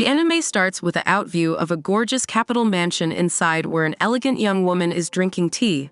The anime starts with an out view of a gorgeous capital mansion inside where an elegant young woman is drinking tea,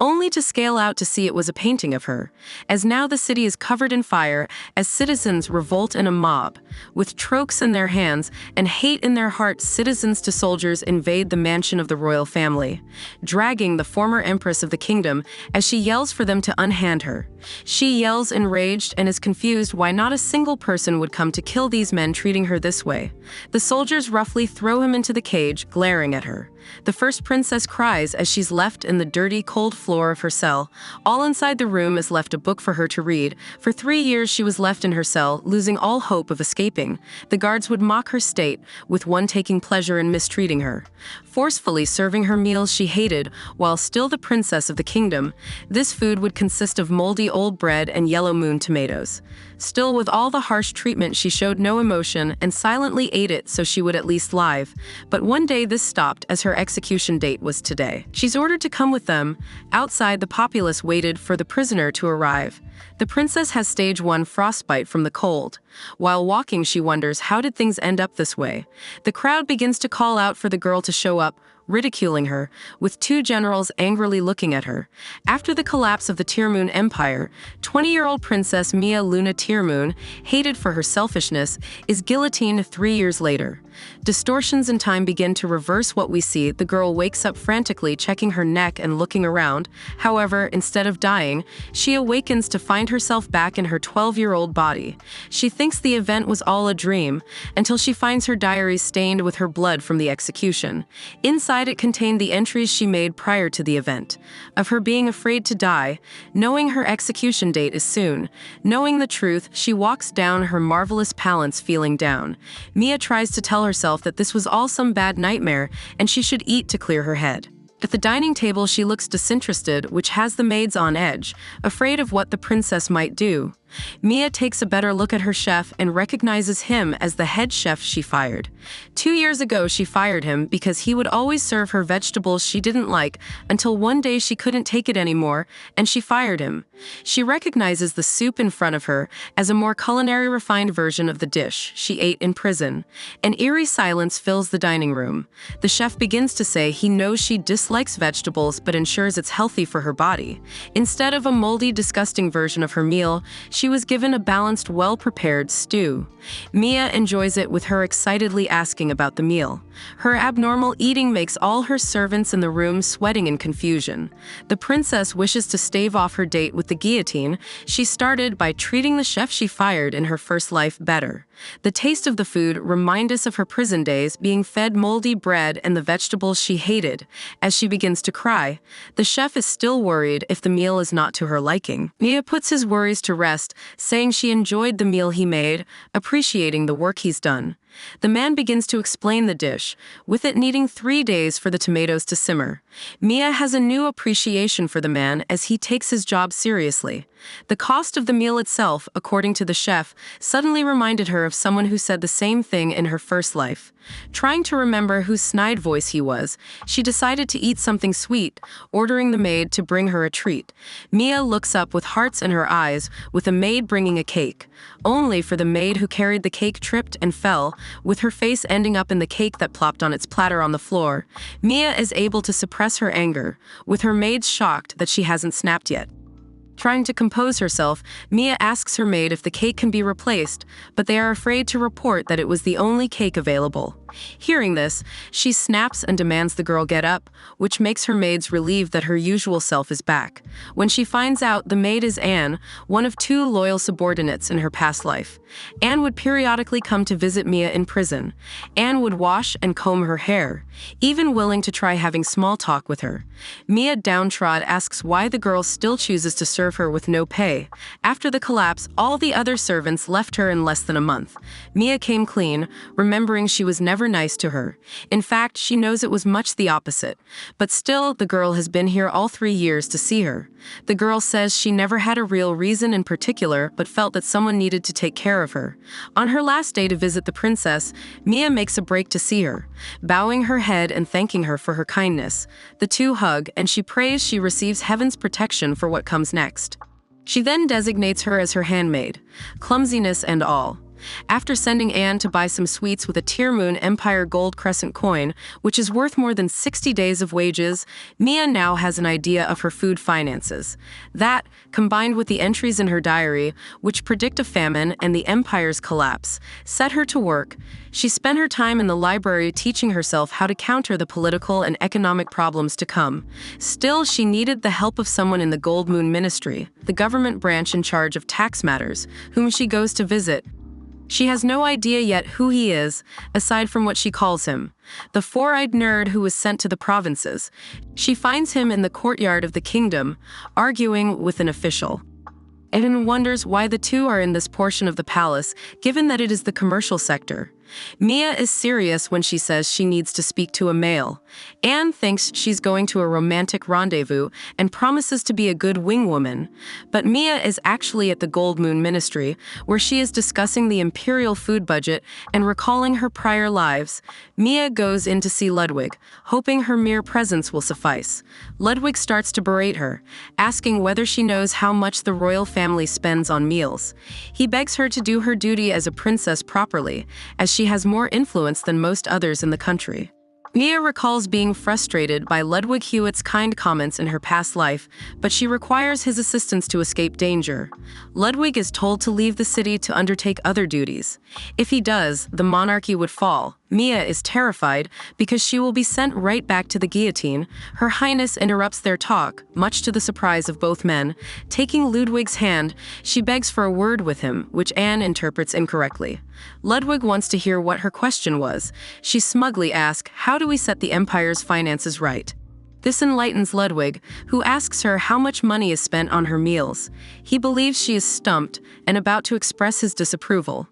only to scale out to see it was a painting of her, as now the city is covered in fire as citizens revolt in a mob. With trokes in their hands and hate in their hearts, citizens to soldiers invade the mansion of the royal family, dragging the former empress of the kingdom as she yells for them to unhand her. She yells enraged and is confused why not a single person would come to kill these men treating her this way. The soldiers roughly throw him into the cage, glaring at her. The first princess cries as she's left in the dirty, cold floor of her cell. All inside the room is left a book for her to read. For 3 years she was left in her cell, losing all hope of escaping. The guards would mock her state, with one taking pleasure in mistreating her, forcefully serving her meals she hated while still the princess of the kingdom. This food would consist of moldy old bread and yellow moon tomatoes. Still, with all the harsh treatment, she showed no emotion and silently ate it so she would at least live. But one day this stopped as her execution date was today. She's ordered to come with them. Outside, the populace waited for the prisoner to arrive. The princess has stage 1 frostbite from the cold. While walking, she wonders, how did things end up this way? The crowd begins to call out for the girl to show up, ridiculing her, with 2 generals angrily looking at her. After the collapse of the Tearmoon Empire, 20-year-old Princess Mia Luna Tearmoon, hated for her selfishness, is guillotined 3 years later. Distortions in time begin to reverse what we see. The girl wakes up frantically, checking her neck and looking around. However, instead of dying, she awakens to find herself back in her 12-year-old body. She thinks the event was all a dream, until she finds her diary stained with her blood from the execution. Inside it contained the entries she made prior to the event, of her being afraid to die, knowing her execution date is soon. Knowing the truth, she walks down her marvelous palace feeling down. Mia tries to tell herself that this was all some bad nightmare and she should eat to clear her head. At the dining table, she looks disinterested, which has the maids on edge, afraid of what the princess might do. Mia takes a better look at her chef and recognizes him as the head chef she fired. 2 years ago, she fired him because he would always serve her vegetables she didn't like, until one day she couldn't take it anymore, and she fired him. She recognizes the soup in front of her as a more culinary refined version of the dish she ate in prison. An eerie silence fills the dining room. The chef begins to say he knows she dislikes vegetables but ensures it's healthy for her body. Instead of a moldy, disgusting version of her meal, she was given a balanced, well-prepared stew. Mia enjoys it, with her excitedly asking about the meal. Her abnormal eating makes all her servants in the room sweating in confusion. The princess wishes to stave off her date with the guillotine. She started by treating the chef she fired in her first life better. The taste of the food reminds us of her prison days, being fed moldy bread and the vegetables she hated. As she begins to cry, the chef is still worried if the meal is not to her liking. Mia puts his worries to rest, saying she enjoyed the meal he made, appreciating the work he's done. The man begins to explain the dish, with it needing 3 days for the tomatoes to simmer. Mia has a new appreciation for the man as he takes his job seriously. The cost of the meal itself, according to the chef, suddenly reminded her of someone who said the same thing in her first life. Trying to remember whose snide voice he was, she decided to eat something sweet, ordering the maid to bring her a treat. Mia looks up with hearts in her eyes, with a maid bringing a cake, only for the maid who carried the cake tripped and fell, with her face ending up in the cake that plopped on its platter on the floor. Mia is able to suppress her anger, with her maids shocked that she hasn't snapped yet. Trying to compose herself, Mia asks her maid if the cake can be replaced, but they are afraid to report that it was the only cake available. Hearing this, she snaps and demands the girl get up, which makes her maids relieved that her usual self is back. When she finds out, the maid is Anne, one of 2 loyal subordinates in her past life. Anne would periodically come to visit Mia in prison. Anne would wash and comb her hair, even willing to try having small talk with her. Mia, downtrodden, asks why the girl still chooses to serve her with no pay. After the collapse, all the other servants left her in less than a month. Mia came clean, remembering she was never nice to her. In fact, she knows it was much the opposite. But still, the girl has been here all 3 years to see her. The girl says she never had a real reason in particular, but felt that someone needed to take care of her. On her last day to visit the princess, Mia makes a break to see her, bowing her head and thanking her for her kindness. The 2 hug, and she prays she receives heaven's protection for what comes next. She then designates her as her handmaid, clumsiness and all. After sending Anne to buy some sweets with a Tearmoon Empire Gold Crescent coin, which is worth more than 60 days of wages, Mia now has an idea of her food finances. That, combined with the entries in her diary, which predict a famine and the Empire's collapse, set her to work. She spent her time in the library teaching herself how to counter the political and economic problems to come. Still, she needed the help of someone in the Gold Moon Ministry, the government branch in charge of tax matters, whom she goes to visit. She has no idea yet who he is, aside from what she calls him, the four-eyed nerd who was sent to the provinces. She finds him in the courtyard of the kingdom, arguing with an official. Anne wonders why the two are in this portion of the palace, given that it is the commercial sector. Mia is serious when she says she needs to speak to a male. Anne thinks she's going to a romantic rendezvous and promises to be a good wingwoman. But Mia is actually at the Gold Moon Ministry, where she is discussing the imperial food budget and recalling her prior lives. Mia goes in to see Ludwig, hoping her mere presence will suffice. Ludwig starts to berate her, asking whether she knows how much the royal family spends on meals. He begs her to do her duty as a princess properly, as she has more influence than most others in the country. Mia recalls being frustrated by Ludwig Hewitt's kind comments in her past life, but she requires his assistance to escape danger. Ludwig is told to leave the city to undertake other duties. If he does, the monarchy would fall. Mia is terrified because she will be sent right back to the guillotine. Her Highness interrupts their talk, much to the surprise of both men. Taking Ludwig's hand, she begs for a word with him, which Anne interprets incorrectly. Ludwig wants to hear what her question was. She smugly asks, "How do we set the Empire's finances right?" This enlightens Ludwig, who asks her how much money is spent on her meals. He believes she is stumped and about to express his disapproval.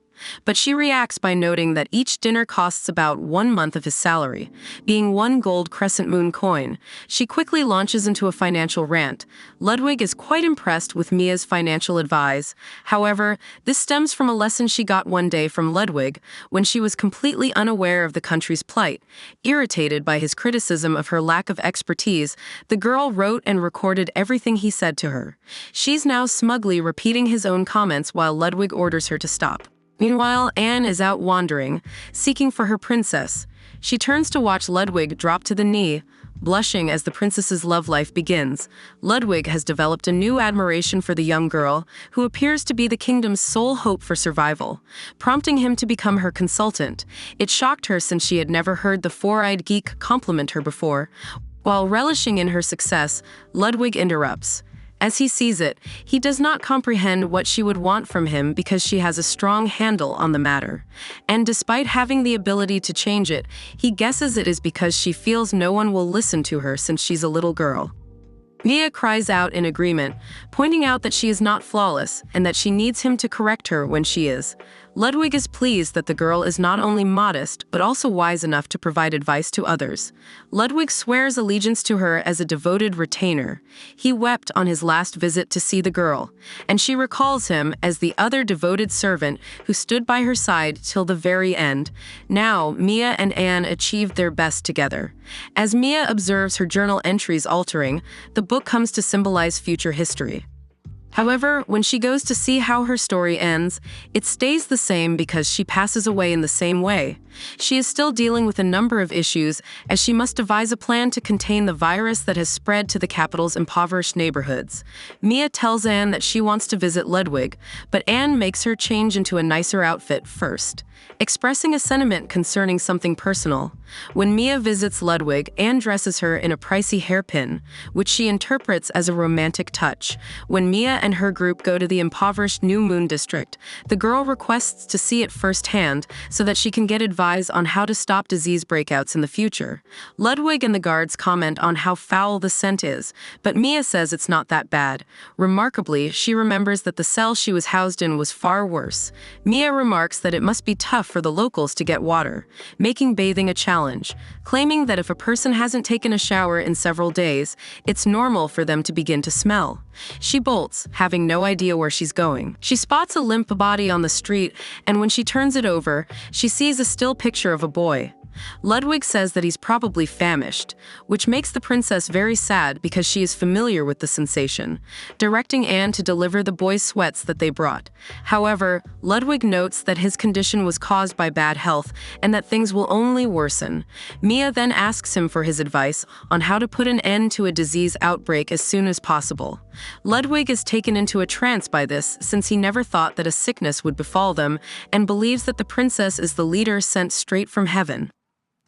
But she reacts by noting that each dinner costs about 1 month of his salary, being 1 gold crescent moon coin. She quickly launches into a financial rant. Ludwig is quite impressed with Mia's financial advice. However, this stems from a lesson she got one day from Ludwig when she was completely unaware of the country's plight. Irritated by his criticism of her lack of expertise, the girl wrote and recorded everything he said to her. She's now smugly repeating his own comments while Ludwig orders her to stop. Meanwhile, Anne is out wandering, seeking for her princess. She turns to watch Ludwig drop to the knee, blushing as the princess's love life begins. Ludwig has developed a new admiration for the young girl, who appears to be the kingdom's sole hope for survival, prompting him to become her consultant. It shocked her since she had never heard the four-eyed geek compliment her before. While relishing in her success, Ludwig interrupts. As he sees it, he does not comprehend what she would want from him because she has a strong handle on the matter. And despite having the ability to change it, he guesses it is because she feels no one will listen to her since she's a little girl. Mia cries out in agreement, pointing out that she is not flawless and that she needs him to correct her when she is. Ludwig is pleased that the girl is not only modest, but also wise enough to provide advice to others. Ludwig swears allegiance to her as a devoted retainer. He wept on his last visit to see the girl, and she recalls him as the other devoted servant who stood by her side till the very end. Now, Mia and Anne achieved their best together. As Mia observes her journal entries altering, the book comes to symbolize future history. However, when she goes to see how her story ends, it stays the same because she passes away in the same way. She is still dealing with a number of issues as she must devise a plan to contain the virus that has spread to the capital's impoverished neighborhoods. Mia tells Anne that she wants to visit Ludwig, but Anne makes her change into a nicer outfit first, expressing a sentiment concerning something personal. When Mia visits Ludwig, Anne dresses her in a pricey hairpin, which she interprets as a romantic touch. When Mia and her group go to the impoverished New Moon district, the girl requests to see it firsthand so that she can get advice on how to stop disease breakouts in the future. Ludwig and the guards comment on how foul the scent is, but Mia says it's not that bad. Remarkably, she remembers that the cell she was housed in was far worse. Mia remarks that it must be tough for the locals to get water, making bathing a challenge, claiming that if a person hasn't taken a shower in several days, it's normal for them to begin to smell. She bolts, having no idea where she's going. She spots a limp body on the street, and when she turns it over, she sees a still picture of a boy. Ludwig says that he's probably famished, which makes the princess very sad because she is familiar with the sensation, directing Anne to deliver the boys' sweats that they brought. However, Ludwig notes that his condition was caused by bad health and that things will only worsen. Mia then asks him for his advice on how to put an end to a disease outbreak as soon as possible. Ludwig is taken into a trance by this since he never thought that a sickness would befall them and believes that the princess is the leader sent straight from heaven.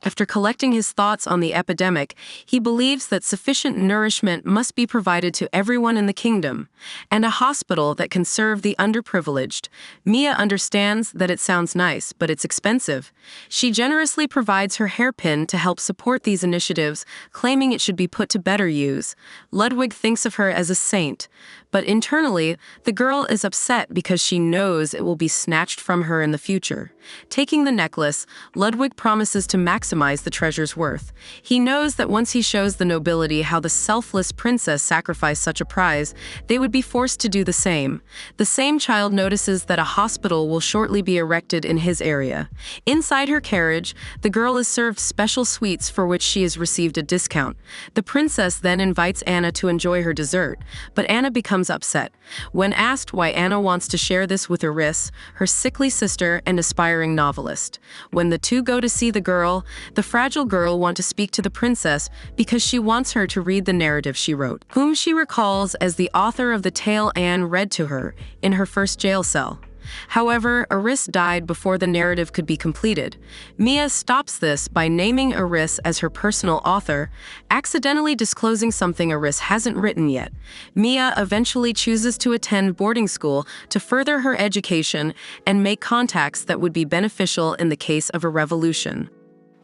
After collecting his thoughts on the epidemic, he believes that sufficient nourishment must be provided to everyone in the kingdom, and a hospital that can serve the underprivileged. Mia understands that it sounds nice, but it's expensive. She generously provides her hairpin to help support these initiatives, claiming it should be put to better use. Ludwig thinks of her as a saint, but internally, the girl is upset because she knows it will be snatched from her in the future. Taking the necklace, Ludwig promises to maximize the treasure's worth. He knows that once he shows the nobility how the selfless princess sacrificed such a prize, they would be forced to do the same. The same child notices that a hospital will shortly be erected in his area. Inside her carriage, the girl is served special sweets for which she has received a discount. The princess then invites Anna to enjoy her dessert, but Anna becomes upset. When asked why Anna wants to share this with Iris, her sickly sister and aspiring novelist. When the two go to see the girl, the fragile girl wants to speak to the princess because she wants her to read the narrative she wrote, whom she recalls as the author of the tale Anne read to her in her first jail cell. However, Iris died before the narrative could be completed. Mia stops this by naming Iris as her personal author, accidentally disclosing something Iris hasn't written yet. Mia eventually chooses to attend boarding school to further her education and make contacts that would be beneficial in the case of a revolution.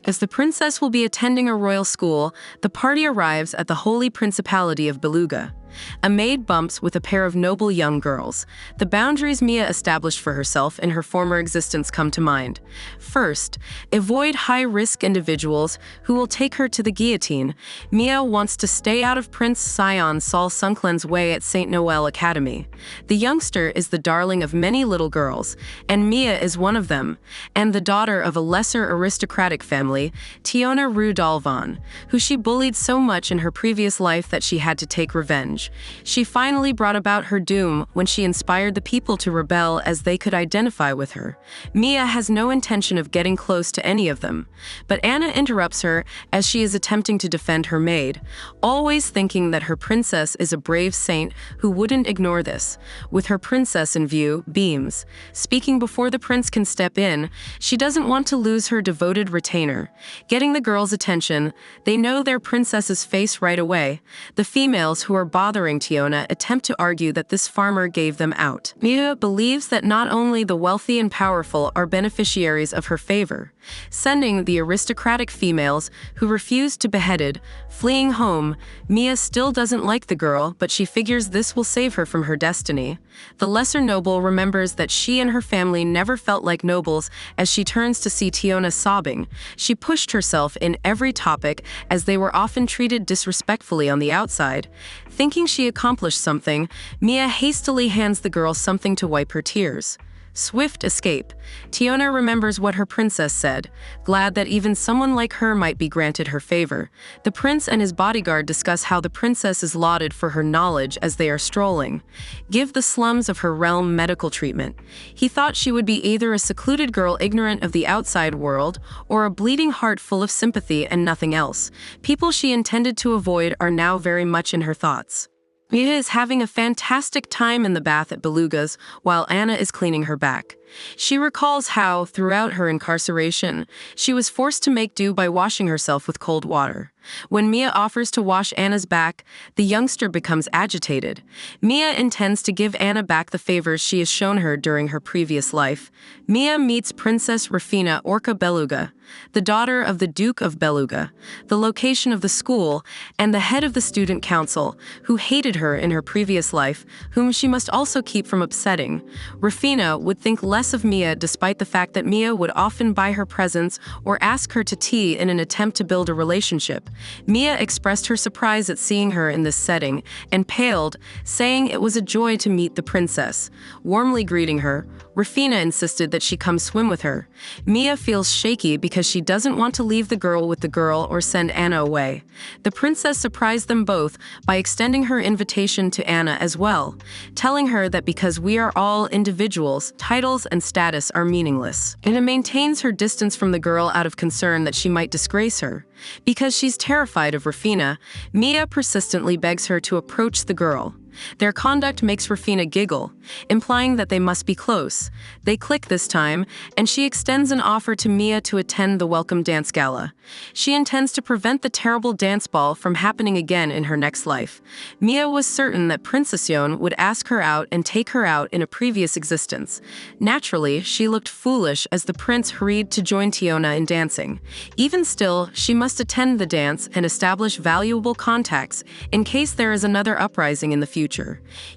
As the princess will be attending a royal school, the party arrives at the Holy Principality of Beluga. A maid bumps with a pair of noble young girls. The boundaries Mia established for herself in her former existence come to mind. First, avoid high-risk individuals who will take her to the guillotine. Mia wants to stay out of Prince Sion Sol Sunklen's way at St. Noel Academy. The youngster is the darling of many little girls, and Mia is one of them, and the daughter of a lesser aristocratic family, Tiona Rudolvan, who she bullied so much in her previous life that she had to take revenge. She finally brought about her doom when she inspired the people to rebel as they could identify with her. Mia has no intention of getting close to any of them, but Anna interrupts her as she is attempting to defend her maid, always thinking that her princess is a brave saint who wouldn't ignore this. With her princess in view, beams. Speaking before the prince can step in, she doesn't want to lose her devoted retainer. Getting the girls' attention, they know their princess's face right away. The females who are bothering Tiona attempt to argue that this farmer gave them out. Mia believes that not only the wealthy and powerful are beneficiaries of her favor, sending the aristocratic females who refused to beheaded, fleeing home. Mia still doesn't like the girl, but she figures this will save her from her destiny. The lesser noble remembers that she and her family never felt like nobles as she turns to see Tiona sobbing. She pushed herself in every topic as they were often treated disrespectfully on the outside. Thinking she accomplished something, Mia hastily hands the girl something to wipe her tears. Swift escape. Tiona remembers what her princess said, glad that even someone like her might be granted her favor. The prince and his bodyguard discuss how the princess is lauded for her knowledge as they are strolling. Give the slums of her realm medical treatment. He thought she would be either a secluded girl ignorant of the outside world or a bleeding heart full of sympathy and nothing else. People she intended to avoid are now very much in her thoughts. Mia is having a fantastic time in the bath at Beluga's while Anna is cleaning her back. She recalls how, throughout her incarceration, she was forced to make do by washing herself with cold water. When Mia offers to wash Anna's back, the youngster becomes agitated. Mia intends to give Anna back the favors she has shown her during her previous life. Mia meets Princess Rafina Orca Beluga, the daughter of the Duke of Beluga, the location of the school, and the head of the student council, who hated her in her previous life, whom she must also keep from upsetting. Rafina would think less of Mia despite the fact that Mia would often buy her presents or ask her to tea in an attempt to build a relationship. Mia expressed her surprise at seeing her in this setting and paled, saying it was a joy to meet the princess. Warmly greeting her, Rafina insisted that she come swim with her. Mia feels shaky because she doesn't want to leave the girl with the girl or send Anna away. The princess surprised them both by extending her invitation to Anna as well, telling her that because we are all individuals, titles and status are meaningless. Anna maintains her distance from the girl out of concern that she might disgrace her. Because she's terrified of Rafina, Mia persistently begs her to approach the girl. Their conduct makes Rafina giggle, implying that they must be close. They click this time, and she extends an offer to Mia to attend the welcome dance gala. She intends to prevent the terrible dance ball from happening again in her next life. Mia was certain that Princess Yon would ask her out and take her out in a previous existence. Naturally, she looked foolish as the prince hurried to join Tiona in dancing. Even still, she must attend the dance and establish valuable contacts in case there is another uprising in the future.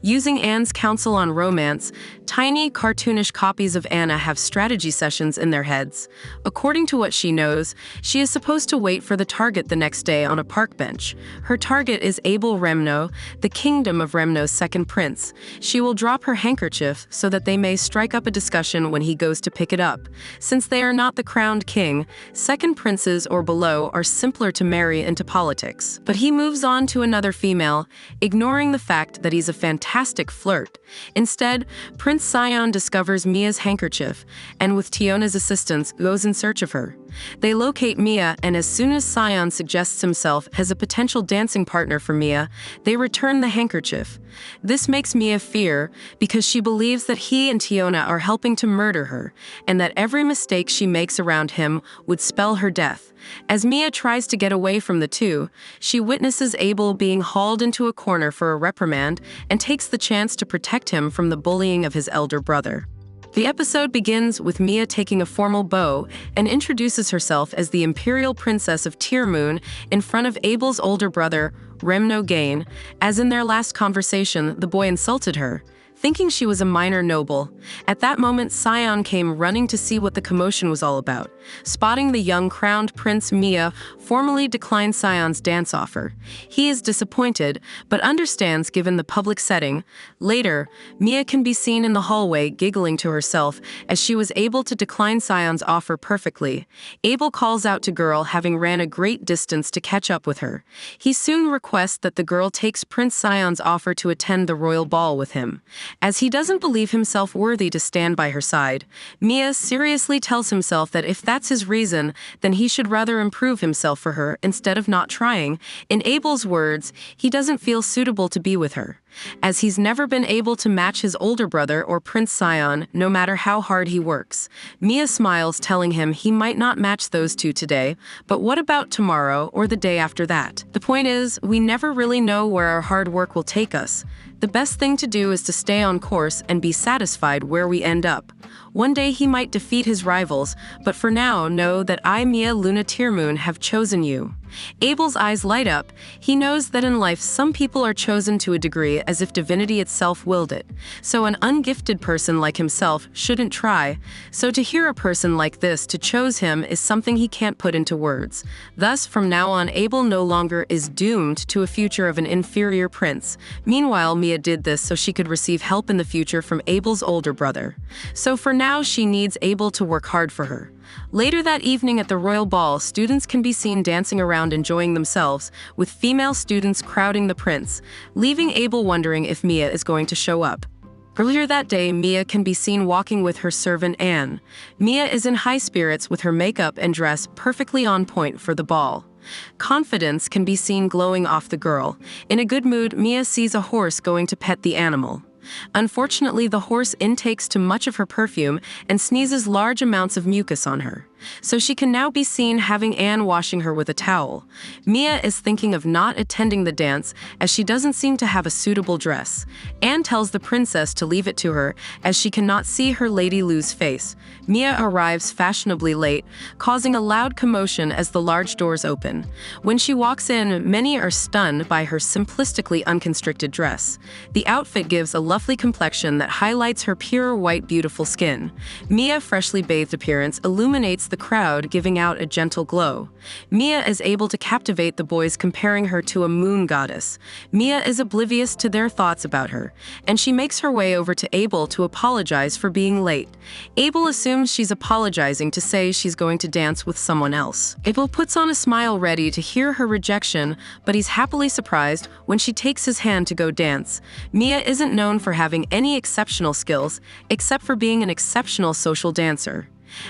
Using Anne's counsel on romance, tiny, cartoonish copies of Anna have strategy sessions in their heads. According to what she knows, she is supposed to wait for the target the next day on a park bench. Her target is Abel Remno, the kingdom of Remno's second prince. She will drop her handkerchief so that they may strike up a discussion when he goes to pick it up. Since they are not the crowned king, second princes or below are simpler to marry into politics. But he moves on to another female, ignoring the fact that he's a fantastic flirt. Instead, Prince Sion discovers Mia's handkerchief, and with Tiona's assistance, goes in search of her. They locate Mia, and as soon as Sion suggests himself as a potential dancing partner for Mia, they return the handkerchief. This makes Mia fear because she believes that he and Tiona are helping to murder her, and that every mistake she makes around him would spell her death. As Mia tries to get away from the two, she witnesses Abel being hauled into a corner for a reprimand and takes the chance to protect him from the bullying of his elder brother. The episode begins with Mia taking a formal bow and introduces herself as the Imperial Princess of Tearmoon in front of Abel's older brother, Remno Gain. As in their last conversation, the boy insulted her, thinking she was a minor noble. At that moment, Sion came running to see what the commotion was all about. Spotting the young crowned prince, Mia formally declines Sion's dance offer. He is disappointed, but understands given the public setting. Later, Mia can be seen in the hallway giggling to herself as she was able to decline Sion's offer perfectly. Abel calls out to girl, having ran a great distance to catch up with her. He soon requests that the girl takes Prince Sion's offer to attend the royal ball with him. As he doesn't believe himself worthy to stand by her side, Mia seriously tells himself that if that's his reason, then he should rather improve himself for her instead of not trying. In Abel's words, he doesn't feel suitable to be with her, as he's never been able to match his older brother or Prince Sion, no matter how hard he works. Mia smiles, telling him he might not match those two today, but what about tomorrow or the day after that? The point is, we never really know where our hard work will take us. The best thing to do is to stay on course and be satisfied where we end up. One day he might defeat his rivals, but for now, know that I, Mia Luna Tearmoon, have chosen you. Abel's eyes light up. He knows that in life some people are chosen to a degree as if divinity itself willed it. So an ungifted person like himself shouldn't try. So to hear a person like this to chose him is something he can't put into words. Thus, from now on, Abel no longer is doomed to a future of an inferior prince. Meanwhile, Mia did this so she could receive help in the future from Abel's older brother. So for now, she needs Abel to work hard for her. Later that evening at the royal ball, students can be seen dancing around enjoying themselves, with female students crowding the prince, leaving Abel wondering if Mia is going to show up. Earlier that day, Mia can be seen walking with her servant Anne. Mia is in high spirits with her makeup and dress perfectly on point for the ball. Confidence can be seen glowing off the girl. In a good mood, Mia sees a horse going to pet the animal. Unfortunately, the horse intakes too much of her perfume and sneezes large amounts of mucus on her. So she can now be seen having Anne washing her with a towel. Mia is thinking of not attending the dance as she doesn't seem to have a suitable dress. Anne tells the princess to leave it to her as she cannot see her Lady Lu's face. Mia arrives fashionably late, causing a loud commotion as the large doors open. When she walks in, many are stunned by her simplistically unconstricted dress. The outfit gives a lovely complexion that highlights her pure white beautiful skin. Mia's freshly bathed appearance illuminates the crowd, giving out a gentle glow. Mia is able to captivate the boys, comparing her to a moon goddess. Mia is oblivious to their thoughts about her, and she makes her way over to Abel to apologize for being late. Abel assumes she's apologizing to say she's going to dance with someone else. Abel puts on a smile, ready to hear her rejection, but he's happily surprised when she takes his hand to go dance. Mia isn't known for having any exceptional skills, except for being an exceptional social dancer,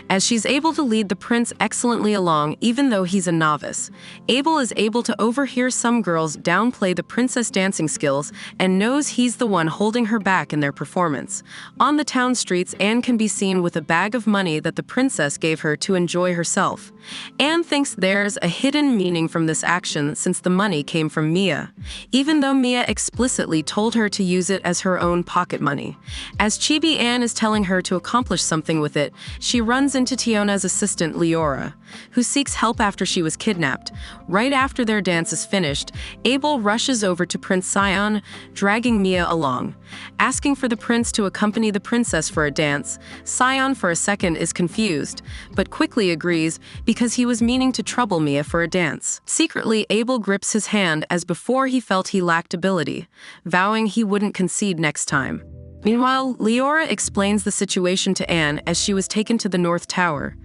as she's able to lead the prince excellently along even though he's a novice. Abel is able to overhear some girls downplay the princess' dancing skills and knows he's the one holding her back in their performance. On the town streets, Anne can be seen with a bag of money that the princess gave her to enjoy herself. Anne thinks there's a hidden meaning from this action since the money came from Mia, even though Mia explicitly told her to use it as her own pocket money. As Chibi Anne is telling her to accomplish something with it, she runs into Tiona's assistant, Leora, who seeks help after she was kidnapped. Right after their dance is finished, Abel rushes over to Prince Sion, dragging Mia along. Asking for the prince to accompany the princess for a dance, Sion for a second is confused, but quickly agrees because he was meaning to trouble Mia for a dance. Secretly, Abel grips his hand as before he felt he lacked ability, vowing he wouldn't concede next time. Meanwhile, Leora explains the situation to Anne as she was taken to the North Tower.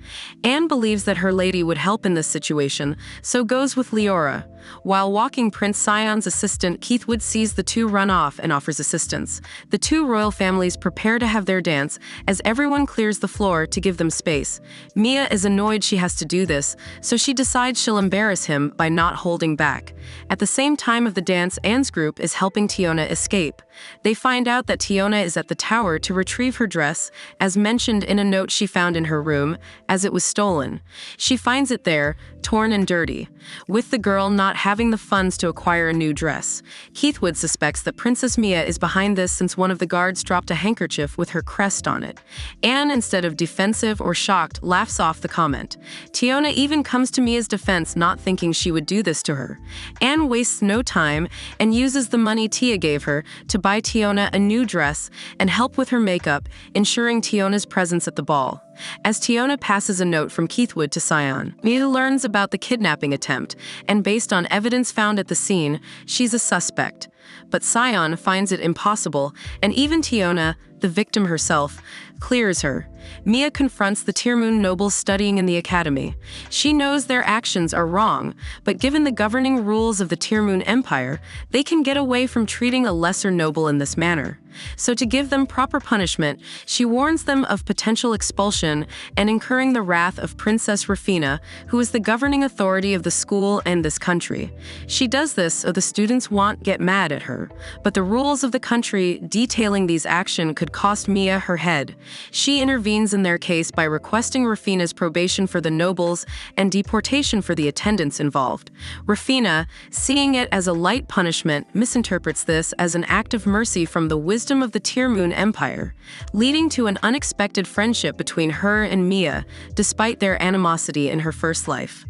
Anne believes that her lady would help in this situation, so goes with Leora. While walking, Prince Sion's assistant Keithwood sees the two run off and offers assistance. The two royal families prepare to have their dance as everyone clears the floor to give them space. Mia is annoyed she has to do this, so she decides she'll embarrass him by not holding back. At the same time of the dance, Anne's group is helping Tiona escape. They find out that Tiona is at the tower to retrieve her dress, as mentioned in a note she found in her room, as it was stolen. She finds it there, torn and dirty, with the girl not having the funds to acquire a new dress. Keithwood suspects that Princess Mia is behind this since one of the guards dropped a handkerchief with her crest on it. Anne, instead of defensive or shocked, laughs off the comment. Tiona even comes to Mia's defense, not thinking she would do this to her. Anne wastes no time and uses the money Tia gave her to buy Tiona a new dress and help with her makeup, ensuring Tiona's presence at the ball. As Tiona passes a note from Keithwood to Sion, Mia learns about the kidnapping attempt, and based on evidence found at the scene, she's a suspect. But Sion finds it impossible, and even Tiona, the victim herself, clears her. Mia confronts the Tearmoon nobles studying in the academy. She knows their actions are wrong, but given the governing rules of the Tearmoon Empire, they can get away from treating a lesser noble in this manner. So to give them proper punishment, she warns them of potential expulsion and incurring the wrath of Princess Rufina, who is the governing authority of the school and this country. She does this so the students won't get mad at her, but the rules of the country detailing these actions could cost Mia her head. She intervenes in their case by requesting Rufina's probation for the nobles and deportation for the attendants involved. Rufina, seeing it as a light punishment, misinterprets this as an act of mercy from the wisdom of the Tearmoon Empire, leading to an unexpected friendship between her and Mia, despite their animosity in her first life.